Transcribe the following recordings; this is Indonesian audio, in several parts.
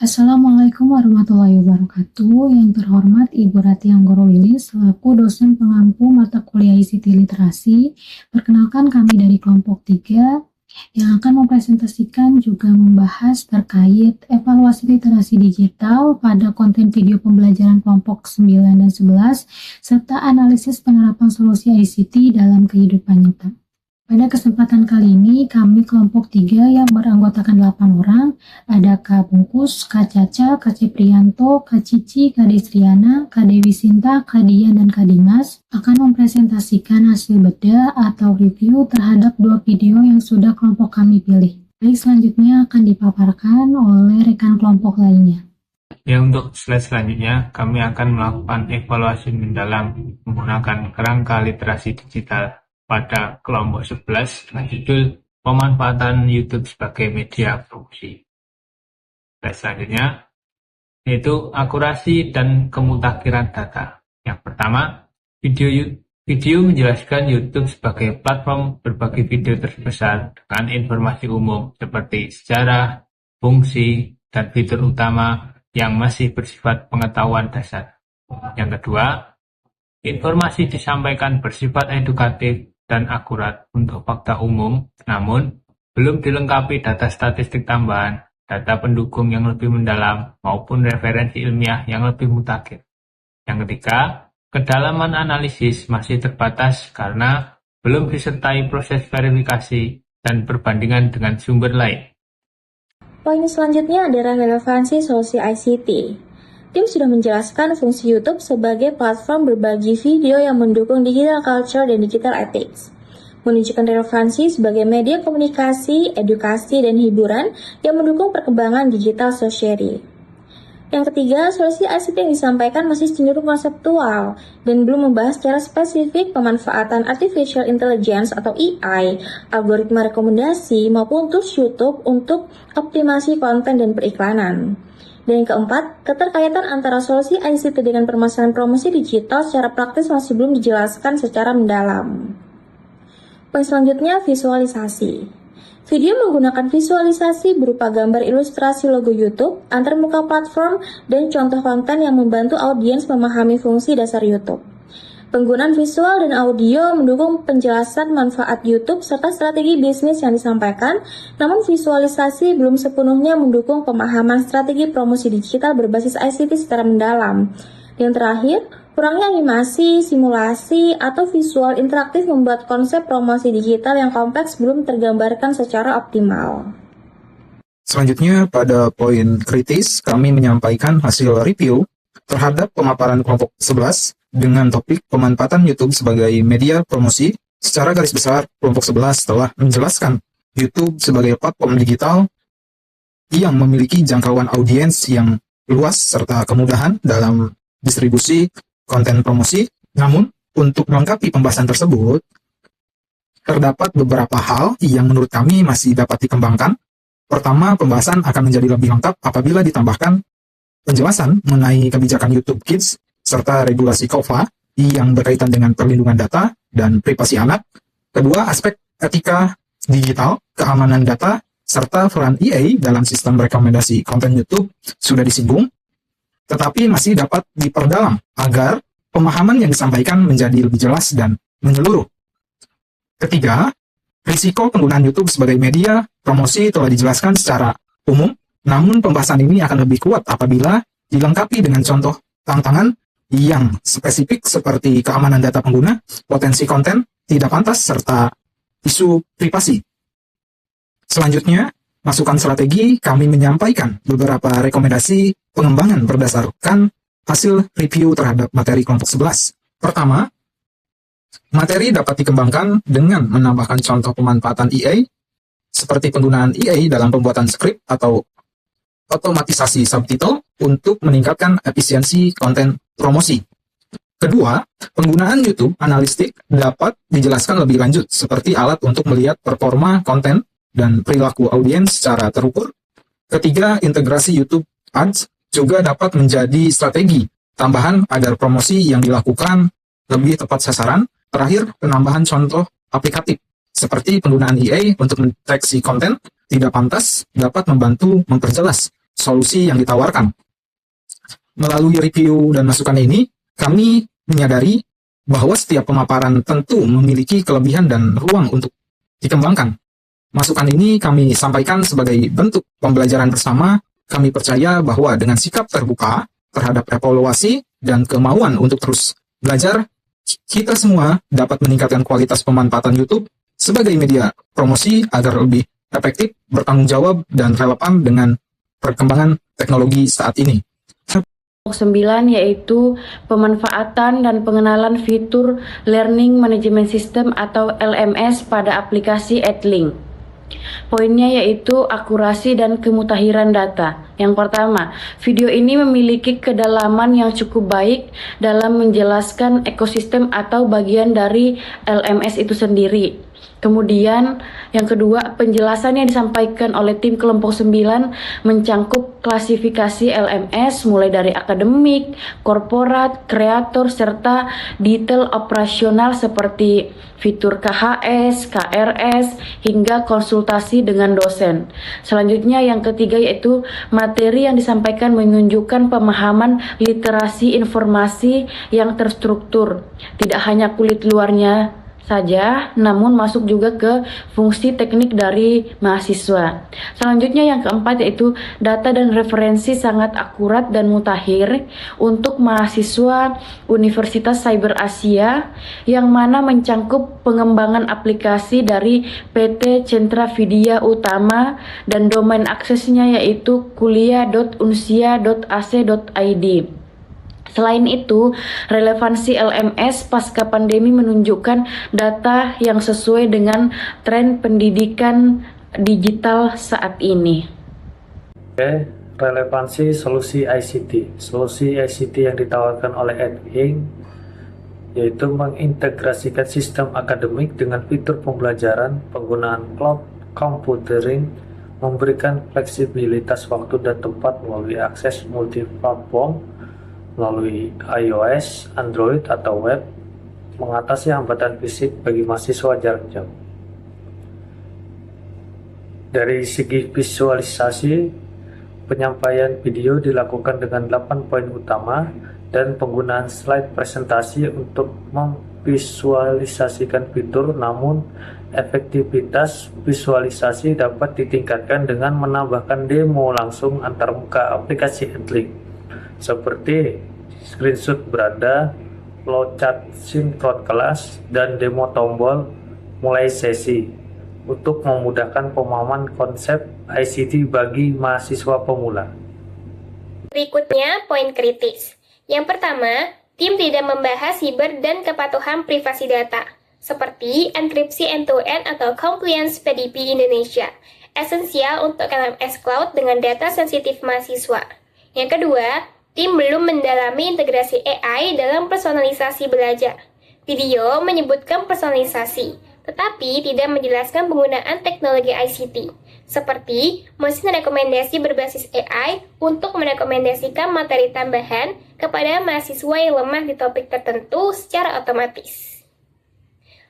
Assalamualaikum warahmatullahi wabarakatuh. Yang terhormat Ibu Rati Anggoro-Wilis selaku dosen pengampu mata kuliah ICT Literasi. Perkenalkan kami dari kelompok 3 yang akan mempresentasikan juga membahas terkait evaluasi literasi digital pada konten video pembelajaran kelompok 9 dan 11 serta analisis penerapan solusi ICT dalam kehidupan nyata. Pada kesempatan kali ini, kami kelompok 3 yang beranggotakan 8 orang, ada Kak Bungkus, Kak Caca, Kak Ciprianto, Kak Cici, Kak Desriana, Kak Dewi Sinta, Kak Dian, dan Kak Dimas, akan mempresentasikan hasil bedah atau review terhadap 2 video yang sudah kelompok kami pilih. Baik, selanjutnya akan dipaparkan oleh rekan kelompok lainnya. Ya, untuk slide selanjutnya, kami akan melakukan evaluasi mendalam menggunakan kerangka literasi digital pada kelompok 11 dengan judul pemanfaatan YouTube sebagai media promosi. Slide selanjutnya yaitu akurasi dan kemutakhiran data. Yang pertama, video menjelaskan YouTube sebagai platform berbagi video terbesar dengan informasi umum seperti sejarah, fungsi, dan fitur utama yang masih bersifat pengetahuan dasar. Yang kedua, informasi disampaikan bersifat edukatif dan akurat untuk fakta umum, namun belum dilengkapi data statistik tambahan, data pendukung yang lebih mendalam, maupun referensi ilmiah yang lebih mutakhir. Yang ketiga, kedalaman analisis masih terbatas karena belum disertai proses verifikasi dan perbandingan dengan sumber lain. Poin selanjutnya adalah relevansi solusi ICT. Tim sudah menjelaskan fungsi YouTube sebagai platform berbagi video yang mendukung digital culture dan digital ethics. Menunjukkan relevansi sebagai media komunikasi, edukasi, dan hiburan yang mendukung perkembangan digital society. Yang ketiga, solusi ICT yang disampaikan masih cenderung konseptual dan belum membahas secara spesifik pemanfaatan Artificial Intelligence atau AI, algoritma rekomendasi, maupun tools YouTube untuk optimasi konten dan periklanan. Dan yang keempat, keterkaitan antara solusi ICT dengan permasalahan promosi digital secara praktis masih belum dijelaskan secara mendalam. Poin selanjutnya, visualisasi. Video menggunakan visualisasi berupa gambar ilustrasi logo YouTube, antarmuka platform, dan contoh konten yang membantu audiens memahami fungsi dasar YouTube. Penggunaan visual dan audio mendukung penjelasan manfaat YouTube serta strategi bisnis yang disampaikan, namun visualisasi belum sepenuhnya mendukung pemahaman strategi promosi digital berbasis ICT secara mendalam. Yang terakhir, kurangnya animasi, simulasi, atau visual interaktif membuat konsep promosi digital yang kompleks belum tergambarkan secara optimal. Selanjutnya, pada poin kritis, kami menyampaikan hasil review terhadap pemaparan kelompok 11 dengan topik pemanfaatan YouTube sebagai media promosi. Secara garis besar, kelompok 11 telah menjelaskan YouTube sebagai platform digital yang memiliki jangkauan audiens yang luas serta kemudahan dalam distribusi konten promosi. Namun, untuk melengkapi pembahasan tersebut, terdapat beberapa hal yang menurut kami masih dapat dikembangkan. Pertama, pembahasan akan menjadi lebih lengkap apabila ditambahkan penjelasan mengenai kebijakan YouTube Kids serta regulasi COFA yang berkaitan dengan perlindungan data dan privasi anak. Kedua, aspek etika digital, keamanan data, serta peran EA dalam sistem rekomendasi konten YouTube sudah disinggung, tetapi masih dapat diperdalam agar pemahaman yang disampaikan menjadi lebih jelas dan menyeluruh. Ketiga, risiko penggunaan YouTube sebagai media promosi telah dijelaskan secara umum, namun pembahasan ini akan lebih kuat apabila dilengkapi dengan contoh tantangan yang spesifik seperti keamanan data pengguna, potensi konten tidak pantas, serta isu privasi. Selanjutnya, masukan strategi, kami menyampaikan beberapa rekomendasi pengembangan berdasarkan hasil review terhadap materi kelompok 11. Pertama, materi dapat dikembangkan dengan menambahkan contoh pemanfaatan EA, seperti penggunaan EA dalam pembuatan skrip atau otomatisasi subtitle untuk meningkatkan efisiensi konten promosi. Kedua, penggunaan YouTube Analytics dapat dijelaskan lebih lanjut seperti alat untuk melihat performa konten dan perilaku audiens secara terukur. Ketiga, integrasi YouTube Ads juga dapat menjadi strategi tambahan agar promosi yang dilakukan lebih tepat sasaran. Terakhir, penambahan contoh aplikatif seperti penggunaan EA untuk mendeteksi konten tidak pantas dapat membantu memperjelas solusi yang ditawarkan. Melalui review dan masukan ini, kami menyadari bahwa setiap pemaparan tentu memiliki kelebihan dan ruang untuk dikembangkan. Masukan ini kami sampaikan sebagai bentuk pembelajaran bersama. Kami percaya bahwa dengan sikap terbuka terhadap evaluasi dan kemauan untuk terus belajar, kita semua dapat meningkatkan kualitas pemanfaatan YouTube sebagai media promosi agar lebih efektif, bertanggung jawab, dan relevan dengan perkembangan teknologi saat ini. 9 yaitu pemanfaatan dan pengenalan fitur Learning Management System atau LMS pada aplikasi Edlink. Poinnya yaitu akurasi dan kemutahiran data. Yang pertama, video ini memiliki kedalaman yang cukup baik dalam menjelaskan ekosistem atau bagian dari LMS itu sendiri. Kemudian, yang kedua, penjelasan yang disampaikan oleh tim kelompok 9 mencangkup klasifikasi LMS mulai dari akademik, korporat, kreator, serta detail operasional seperti fitur KHS, KRS, hingga konsultasi dengan dosen. Selanjutnya, yang ketiga yaitu materi yang disampaikan menunjukkan pemahaman literasi informasi yang terstruktur, tidak hanya kulit luarnya saja, namun masuk juga ke fungsi teknik dari mahasiswa. Selanjutnya yang keempat yaitu data dan referensi sangat akurat dan mutakhir untuk mahasiswa Universitas Cyber Asia, yang mana mencangkup pengembangan aplikasi dari PT Centra Vidya Utama dan domain aksesnya yaitu kuliah.unsia.ac.id. Selain itu, relevansi LMS pasca pandemi menunjukkan data yang sesuai dengan tren pendidikan digital saat ini. Oke, relevansi solusi ICT. Solusi ICT yang ditawarkan oleh Edlink yaitu mengintegrasikan sistem akademik dengan fitur pembelajaran, penggunaan cloud computing, memberikan fleksibilitas waktu dan tempat melalui akses multiplatform melalui iOS, Android, atau web, mengatasi hambatan fisik bagi mahasiswa jarak jauh. Dari segi visualisasi, penyampaian video dilakukan dengan 8 poin utama dan penggunaan slide presentasi untuk memvisualisasikan fitur, namun efektivitas visualisasi dapat ditingkatkan dengan menambahkan demo langsung antarmuka aplikasi Edlink, seperti screenshot beranda, flowchart sinkron kelas, dan demo tombol mulai sesi untuk memudahkan pemahaman konsep ICT bagi mahasiswa pemula. Berikutnya, poin kritis. Yang pertama, tim tidak membahas siber dan kepatuhan privasi data, seperti enkripsi end-to-end atau compliance PDP Indonesia, esensial untuk LMS Cloud dengan data sensitif mahasiswa. Yang kedua, tim belum mendalami integrasi AI dalam personalisasi belajar. Video menyebutkan personalisasi, tetapi tidak menjelaskan penggunaan teknologi ICT, seperti mesin rekomendasi berbasis AI untuk merekomendasikan materi tambahan kepada mahasiswa yang lemah di topik tertentu secara otomatis.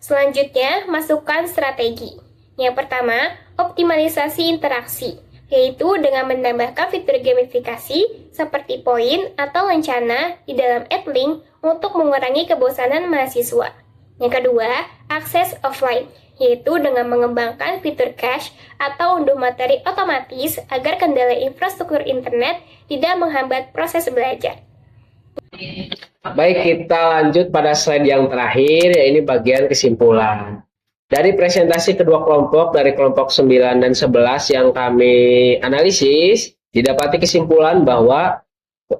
Selanjutnya, masukan strategi. Yang pertama, optimalisasi interaksi, yaitu dengan menambahkan fitur gamifikasi seperti poin atau lencana di dalam Edlink untuk mengurangi kebosanan mahasiswa. Yang kedua, akses offline, yaitu dengan mengembangkan fitur cache atau unduh materi otomatis agar kendala infrastruktur internet tidak menghambat proses belajar. Baik, kita lanjut pada slide yang terakhir, yaitu bagian kesimpulan. Dari presentasi kedua kelompok, dari kelompok 9 dan 11 yang kami analisis, didapati kesimpulan bahwa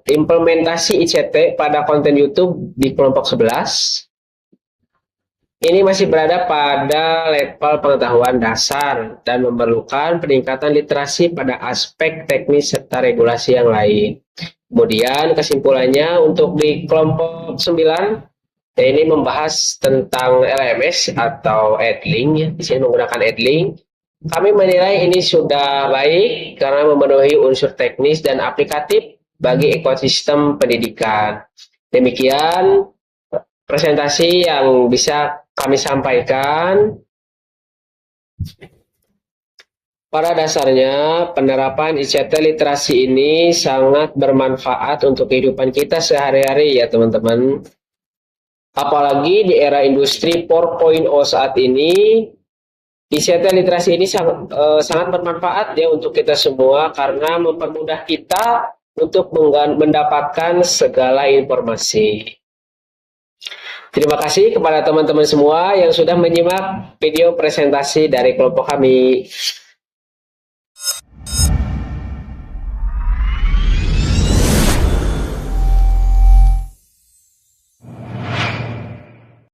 implementasi ICT pada konten YouTube di kelompok 11 ini masih berada pada level pengetahuan dasar dan memerlukan peningkatan literasi pada aspek teknis serta regulasi yang lain. Kemudian kesimpulannya untuk di kelompok 9, ini membahas tentang LMS atau Edlink, ya. Di sini menggunakan Edlink. Kami menilai ini sudah baik karena memenuhi unsur teknis dan aplikatif bagi ekosistem pendidikan. Demikian presentasi yang bisa kami sampaikan. Pada dasarnya, penerapan ICT literasi ini sangat bermanfaat untuk kehidupan kita sehari-hari ya teman-teman. Apalagi di era industri 4.0 saat ini, ICT literasi ini sangat bermanfaat ya untuk kita semua karena mempermudah kita untuk mendapatkan segala informasi. Terima kasih kepada teman-teman semua yang sudah menyimak video presentasi dari kelompok kami.